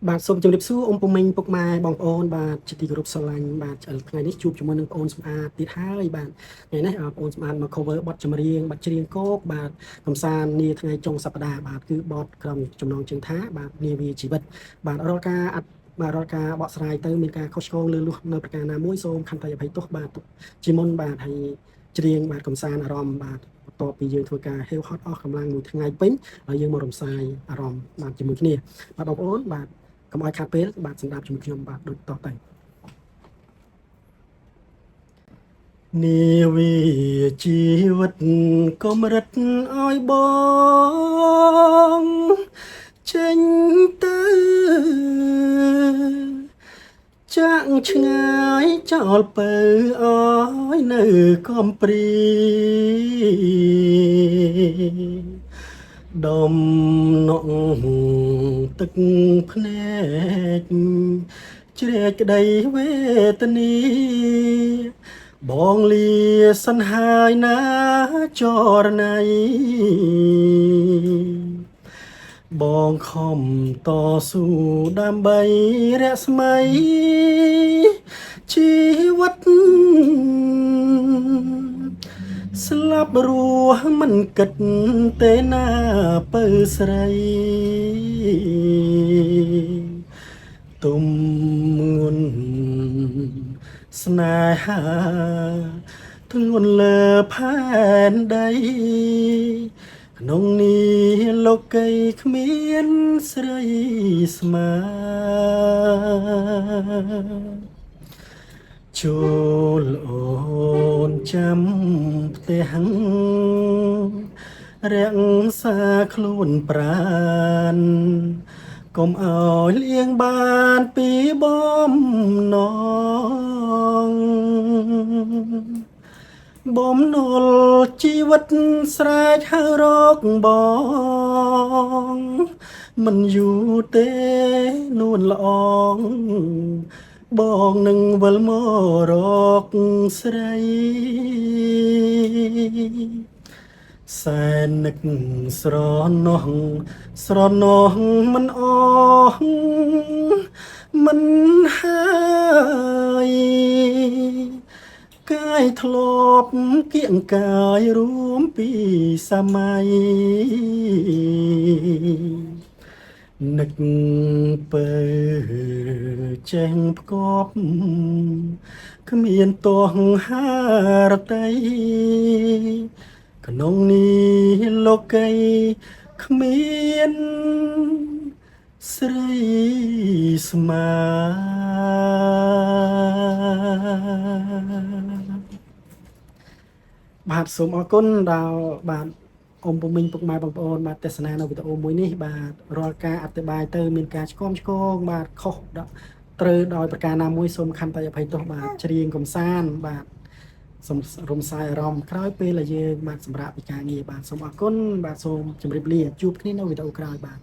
បាទសូមជម្រាបសួរអ៊ំពុំមីងពុកម៉ែបងប្អូនបាទជាទីគោរពស្រឡាញ់បាទថ្ងៃនេះជួបជាមួយនឹងបងប្អូនសម្អាតទៀតហើយបាទថ្ងៃនេះបងប្អូនសម្អាតមក cover បទចម្រៀងបទច្រៀងគោកបាទកំសាន្តនាថ្ងៃចុងសប្តាហ៍បាទគឺបទក្រុមចំណងជើងថាបាទនាវាជីវិតបាទរាល់ការបាទរាល់ការបកស្រាយទៅមានការខុសឆ្គងលើលួសនៅប្រការណាមួយសូមខន្តីអភ័យទោសបាទជាមុនបាទហើយច្រៀងបាទកំសាន្តអារម្មណ៍បាទបន្ទាប់ពីយើងធ្វើការហេវហត់អស់កម្លាំងមួយថ្ងៃពេញហើយយើងមករំសាយអារម្មណ៍បាទជាមួយគ្នាបាទបងប្អូនបាទកុំឲ្យខាតពេលបាទសម្រាប់ជាមួយខ្ញុំបាទដូចតទៅនាវាជីវិតកម្រិតឲ្យបងចេញទៅចាក់ឆ្ងាយចោលពៅអើយនៅកំព្រីដុំនក់ទឹកភ្នែកជ្រែកក្តីវេទនីបងលាសន្ហាយណាចរណៃបងខំតស៊ូដើម្បីរស្មីជីវិតស្លាប់រស់មិនគិតទេណាពៅស្រីទុំងន់ស្នេហាធ្ងន់លើផែនដីក្នុងនេះលោកីគ្មានស្រីស្មើចូលអូនចាំផ្ទះរាំងសាខ្លួនប្រាណកុំអោយលៀងបានពីបំណងបំណុលជីវិតស្រែកហៅរកបងមិនយូរទេនួនល្អងបងនឹងវិលមករកស្រីសែននឹកស្រណោះស្រណោះមិនអស់មិនហើយកាយធ្លាប់គៀងកាយរួមពីសម័យនឹកពើចេះផ្គប់គ្មានទោះហារតីក្នុងនេះលោកីគ្មានស្រីស្មើបាទសូមអរគុណដល់បាទអ៊ំពុំមីងពុកម៉ែបងប្អូនបាទទេសនានៅវីដេអូមួយនេះបាទរាល់ការអធិប្បាយទៅមានការឆ្គងបាទខុសត្រូវដោយប្រការណាមួយសូមខន្តីអភ័យទោសបាទច្រៀងកំសាន្តបាទសូមរំសាយអារម្មណ៍ក្រោយពេលដែលយើងបាទសម្រាប់ពីការងារបាទសូមអរគុណបាទសូមជម្រាបលាជួបគ្នានៅវីដេអូក្រោយបាទ